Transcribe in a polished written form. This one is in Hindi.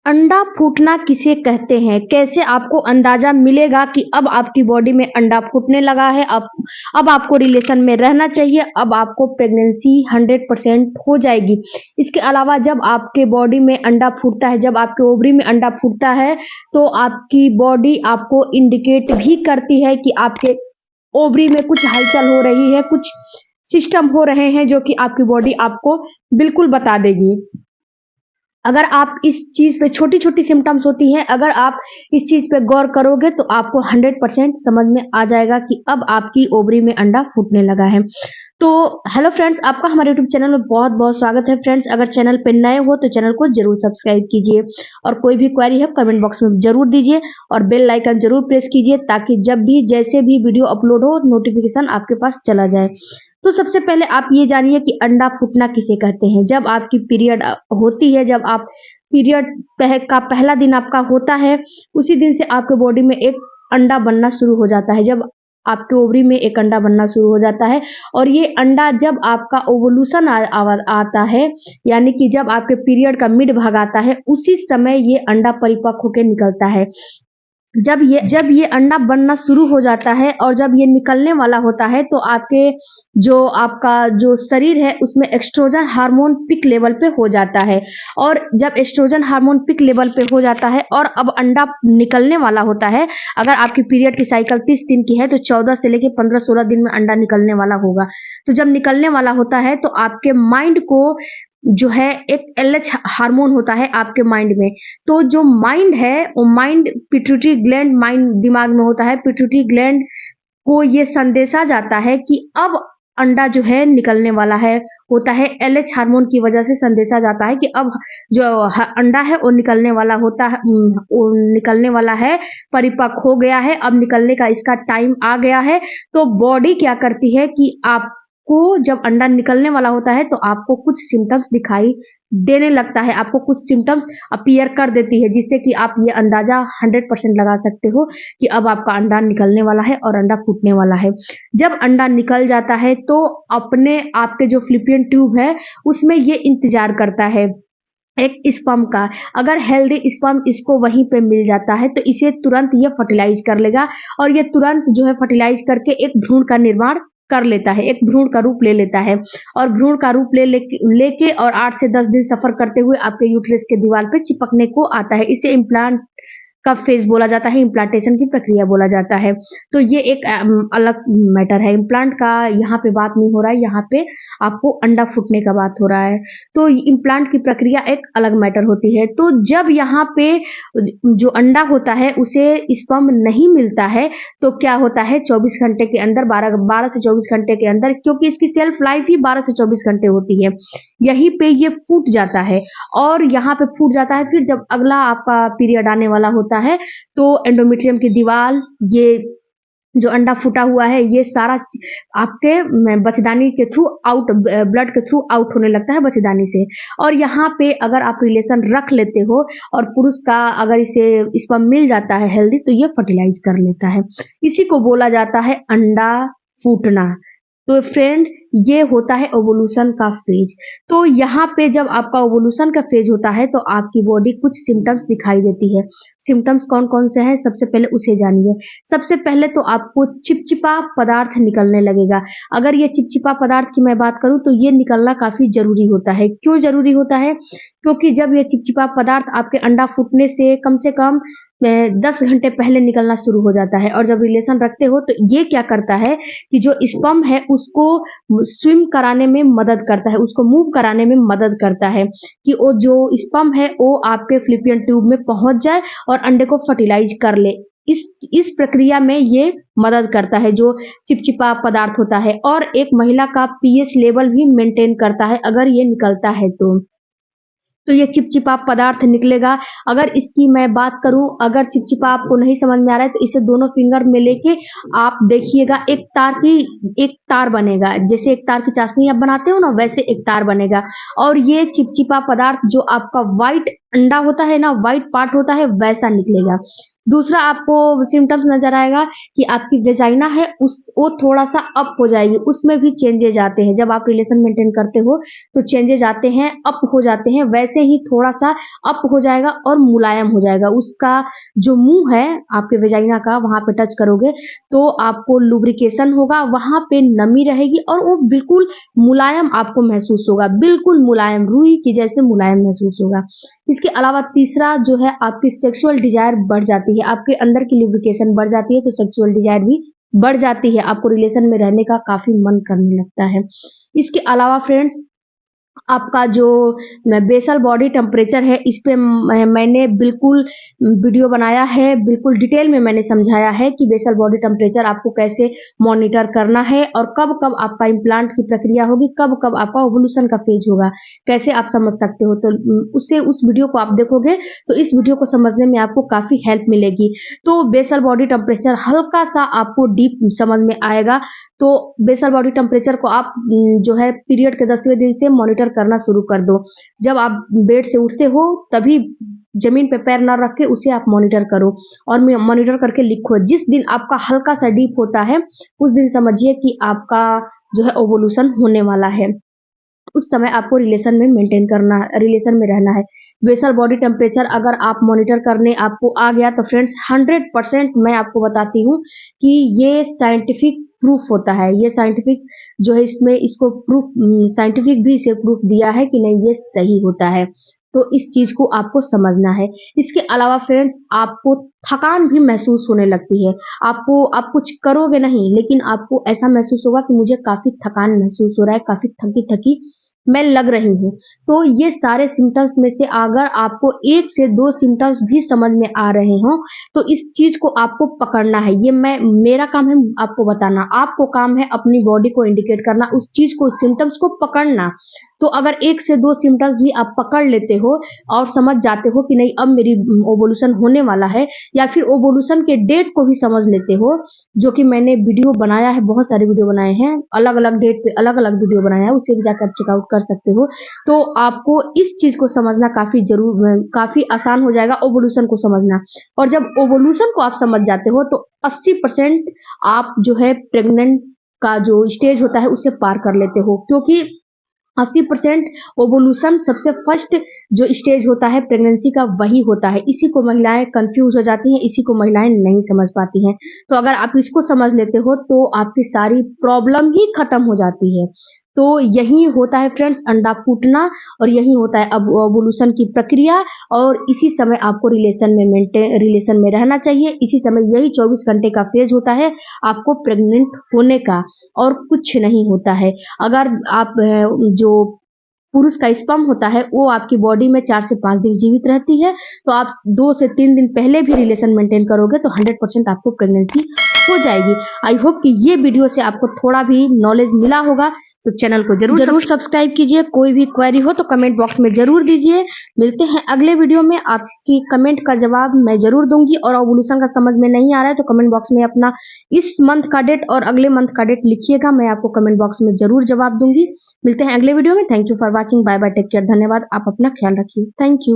अंडा फूटना किसे कहते हैं? कैसे आपको अंदाज़ा मिलेगा कि अब आपकी बॉडी में अंडा फूटने लगा है, अब आपको रिलेशन में रहना चाहिए, अब आपको प्रेगनेंसी 100% हो जाएगी। इसके अलावा जब आपके बॉडी में अंडा फूटता है, जब आपके ओवरी में अंडा फूटता है, तो आपकी बॉडी आपको इंडिकेट भी करती है कि आपके ओवरी में कुछ हलचल हो रही है, कुछ सिस्टम हो रहे हैं जो कि आपकी बॉडी आपको बिल्कुल बता देगी। अगर आप इस चीज़ पे छोटी-छोटी सिम्पटम्स होती हैं, अगर आप इस चीज़ पे गौर करोगे तो आपको 100% समझ में आ जाएगा कि अब आपकी ओवरी में अंडा फूटने लगा है। तो हेलो फ्रेंड्स, आपका हमारे यूट्यूब चैनल में बहुत-बहुत स्वागत है फ्रेंड्स। अगर चैनल पे नए हो तो चैनल को ज़रूर सब्सक्राइब कीजिए और कोई भी क्वेरी है कमेंट बॉक्स में ज़रूर दीजिए और बेल आइकन ज़रूर प्रेस कीजिए ताकि जब भी जैसे भी वीडियो अपलोड हो नोटिफिकेशन आपके पास चला जाए। तो सबसे पहले आप ये जानिए कि अंडा फूटना किसे कहते हैं। जब आपकी पीरियड होती है, जब आप पीरियड का पहला दिन आपका होता है, उसी दिन से आपके बॉडी में एक अंडा बनना शुरू हो जाता है। जब आपके ओवरी में एक अंडा बनना शुरू हो जाता है और ये अंडा जब आपका ओवुलेशन आता है, यानी कि जब आपके पीरियड का मिड भाग आता है, उसी समय ये अंडा परिपक्व होके निकलता है। जब ये अंडा बनना शुरू हो जाता है और जब ये निकलने वाला होता है तो आपका जो शरीर है उसमें एस्ट्रोजन हार्मोन पीक लेवल पे हो जाता है और जब एस्ट्रोजन हार्मोन पीक लेवल पे हो जाता है और अब अंडा निकलने वाला होता है। अगर आपकी पीरियड की साइकिल 30 दिन की है तो 14 से लेके 15-16 दिन में अंडा निकलने वाला होगा। तो जब निकलने वाला होता है तो आपके माइंड को जो है एक एलएच हार्मोन होता है आपके माइंड में। तो जो माइंड है वो माइंड पिट्यूटरी ग्लैंड माइंड दिमाग में होता है। पिट्यूटरी ग्लैंड को ये संदेशा जाता है कि अब अंडा जो है निकलने वाला है, होता है एलएच हार्मोन की वजह से संदेशा जाता है कि अब जो अंडा है वो निकलने वाला होता है, वो निकलने वाला है, परिपक्व हो गया है, अब निकलने का इसका टाइम आ गया है। तो बॉडी क्या करती है कि आपको जब अंडा निकलने वाला होता है तो आपको कुछ सिम्टम्स दिखाई देने लगता है, आपको कुछ सिम्टम्स अपीयर कर देती है जिससे कि आप ये अंदाजा 100% लगा सकते हो कि अब आपका अंडा निकलने वाला है और अंडा फूटने वाला है। जब अंडा निकल जाता है तो अपने आपके जो फ़्लैपियन ट्यूब है उसमें ये इंतज़ार करता है एक स्पर्म का। अगर हेल्दी स्पर्म इसको वहीं पे मिल जाता है तो इसे तुरंत ये फर्टिलाइज कर लेगा और ये तुरंत जो है फर्टिलाइज करके एक भ्रूण का निर्माण कर लेता है, एक भ्रूण का रूप ले लेता है और भ्रूण का रूप लेके और 8 से 10 दिन सफ़र करते हुए आपके यूट्रस के दीवार पे चिपकने को आता है। इसे इम्प्लांट का फेज़ बोला जाता है, इम्प्लांटेशन की प्रक्रिया बोला जाता है। तो ये एक अलग मैटर है। इम्प्लांट का यहाँ पे बात नहीं हो रहा है, यहाँ पे आपको अंडा फूटने का बात हो रहा है। तो इम्प्लांट की प्रक्रिया एक अलग मैटर होती है। तो जब यहाँ पे जो अंडा होता है उसे स्पर्म नहीं मिलता है तो क्या होता है 24 घंटे के अंदर 12 से 24 घंटे के अंदर, क्योंकि इसकी सेल्फ लाइफ ही 12 से 24 घंटे होती है, यहीं पे ये फूट जाता है और यहाँ पे फूट जाता है। फिर जब अगला आपका पीरियड आने वाला होता है तो एंडोमेट्रियम की दीवार, ये जो अंडा फूटा हुआ है, ये सारा आपके बच्चेदानी के थ्रू आउट, ब्लड के थ्रू आउट होने लगता है बच्चेदानी से। और यहाँ पे अगर आप रिलेशन रख लेते हो और पुरुष का अगर इसे स्पर्म मिल जाता है हेल्दी तो ये फर्टिलाइज कर लेता है। इसी को बोला जाता है अंडा फूटना। तो फ्रेंड, ये होता है ओवुलेशन का फेज। तो यहाँ पे जब आपका ओवुलेशन का फेज होता है तो आपकी बॉडी कुछ सिम्टम्स दिखाई देती है। सिम्टम्स कौन कौन से हैं सबसे पहले उसे जानिए। सबसे पहले तो आपको चिपचिपा पदार्थ निकलने लगेगा। अगर ये चिपचिपा पदार्थ की मैं बात करूँ तो ये निकलना काफ़ी ज़रूरी होता है। क्यों ज़रूरी होता है? क्योंकि जब ये चिपचिपा पदार्थ आपके अंडा फूटने से कम 10 घंटे पहले निकलना शुरू हो जाता है और जब रिलेशन रखते हो तो ये क्या करता है कि जो स्पर्म है उसको स्विम कराने में मदद करता है, उसको मूव कराने में मदद करता है कि वो जो स्पर्म है वो आपके फ़्लैपियन ट्यूब में पहुंच जाए और अंडे को फर्टिलाइज कर ले। इस प्रक्रिया में ये मदद करता है जो चिपचिपा पदार्थ होता है। और एक महिला का पीएच लेवल भी मेंटेन करता है अगर ये निकलता है तो ये चिपचिपा पदार्थ निकलेगा। अगर इसकी मैं बात करूँ, अगर चिपचिपा आपको नहीं समझ में आ रहा है तो इसे दोनों फिंगर में लेके आप देखिएगा, एक तार बनेगा। जैसे एक तार की चाशनी आप बनाते हो ना, वैसे एक तार बनेगा और ये चिपचिपा पदार्थ जो आपका व्हाइट अंडा होता है ना, व्हाइट पार्ट होता है, वैसा निकलेगा। दूसरा आपको सिम्पटम्स नज़र आएगा कि आपकी वेजाइना है वो थोड़ा-सा अप हो जाएगी, उसमें भी चेंजेज़ आते हैं। जब आप रिलेशन मेंटेन करते हो तो चेंजेज़ आते हैं, अप हो जाते हैं, वैसे ही थोड़ा-सा अप हो जाएगा और मुलायम हो जाएगा। उसका जो मुँह है आपके वेजाइना का, वहाँ पे टच करोगे तो आपको लुब्रिकेशन होगा, वहाँ पे नमी रहेगी और वो बिल्कुल मुलायम आपको महसूस होगा, बिल्कुल मुलायम, रुई की जैसे मुलायम महसूस होगा। इसके अलावा तीसरा जो है आपकी सेक्सुअल डिज़ायर बढ़ जाती है, आपके अंदर की लुब्रिकेशन बढ़ जाती है तो सेक्सुअल डिज़ायर भी बढ़ जाती है, आपको रिलेशन में रहने का काफ़ी मन करने लगता है। इसके अलावा फ्रेंड्स आपका जो बेसल बॉडी टेम्परेचर है इस पे मैंने बिल्कुल वीडियो बनाया है, बिल्कुल डिटेल में मैंने समझाया है कि बेसल बॉडी टेम्परेचर आपको कैसे मॉनिटर करना है और कब-कब आपका इम्प्लांट की प्रक्रिया होगी, कब-कब आपका ओवुलेशन का फेज होगा, कैसे आप समझ सकते हो। तो उससे उस वीडियो को आप देखोगे तो इस वीडियो को समझने में आपको काफ़ी हेल्प मिलेगी। तो बेसल बॉडी टेम्परेचर हल्का-सा आपको डीप समझ में आएगा, तो बेसल बॉडी टेम्परेचर को आप जो है पीरियड के 10वें दिन से मॉनिटर करना शुरू कर दो। जब आप बेड से उठते हो तभी ज़मीन पे पैर ना रख के उसे आप मॉनिटर करो और मॉनिटर करके लिखो। जिस दिन आपका हल्का-सा डीप होता है, उस दिन समझिए कि आपका जो है ओवुलेशन होने वाला है। उस समय आपको रिलेशन में रहना है। बेसल बॉडी टेम्परेचर अगर आप मॉनिटर करने आपको आ गया तो फ्रेंड्स 100% मैं आपको बताती हूँ कि ये साइंटिफिक प्रूफ होता है। ये साइंटिफिक जो है इसमें इसको प्रूफ साइंटिफिक भी इसे प्रूफ दिया है कि नहीं ये सही होता है। तो इस चीज़ को आपको समझना है। इसके अलावा फ्रेंड्स आपको थकान भी महसूस होने लगती है। आप कुछ करोगे नहीं लेकिन आपको ऐसा महसूस होगा कि मुझे काफ़ी थकान महसूस हो रहा है, काफ़ी थकी-थकी मैं लग रही हूँ। तो ये सारे सिम्पटम्स में से अगर आपको 1 से 2 सिम्पटम्स भी समझ में आ रहे हों, तो इस चीज़ को आपको पकड़ना है। ये मेरा काम है आपको बताना, आपको काम है अपनी बॉडी को इंडिकेट करना, उस चीज़ को, सिम्पटम्स को पकड़ना। तो अगर 1 से 2 सिम्पटम्स भी आप पकड़ लेते हो और समझ जाते हो कि नहीं अब मेरी ओवुलेशन होने वाला है या फिर ओवुलेशन के डेट को भी समझ लेते हो, जो कि मैंने वीडियो बनाया है, बहुत सारे वीडियो बनाए हैं, अलग-अलग डेट पे अलग-अलग वीडियो बनाया है, उसे भी जाकर चेकआउट कर सकते हो। तो आपको इस चीज़ को समझना काफ़ी आसान हो जाएगा ओवुलेशन को समझना। और जब ओवुलेशन को आप समझ जाते हो तो 80% आप जो है प्रेग्नेंट का जो स्टेज होता है उसे पार कर लेते हो, क्योंकि 80% ओवुलेशन सबसे फर्स्ट जो स्टेज होता है प्रेगनेंसी का वही होता है। इसी को महिलाएं कंफ्यूज हो जाती हैं, इसी को महिलाएं नहीं समझ पाती हैं। तो अगर आप इसको समझ लेते हो तो आपकी सारी प्रॉब्लम ही खत्म हो जाती है। तो यही होता है फ्रेंड्स अंडा फूटना और यही होता है अब ओवुलेशन की प्रक्रिया और इसी समय आपको रिलेशन में रहना चाहिए। इसी समय यही 24 घंटे का फेज होता है आपको प्रेग्नेंट होने का और कुछ नहीं होता है। अगर आप जो पुरुष का स्पर्म होता है वो आपकी बॉडी में 4 से 5 दिन जीवित रहती है, तो आप 2 से 3 दिन पहले भी रिलेशन मेंटेन करोगे तो 100% आपको प्रेगनेंसी हो जाएगी। आई होप कि ये वीडियो से आपको थोड़ा भी नॉलेज मिला होगा, तो चैनल को जरूर सब्सक्राइब कीजिए। कोई भी क्वेरी हो तो कमेंट बॉक्स में जरूर दीजिए। मिलते हैं अगले वीडियो में, आपकी कमेंट का जवाब मैं जरूर दूंगी। और ओवुलेशन का समझ में नहीं आ रहा है तो कमेंट बॉक्स में अपना इस मंथ का डेट और अगले मंथ का डेट लिखिएगा, मैं आपको कमेंट बॉक्स में जरूर जवाब दूंगी। मिलते हैं अगले वीडियो में। Thank you for watching. Bye bye, take care, धन्यवाद। आप अपना ख्याल रखिए। Thank you.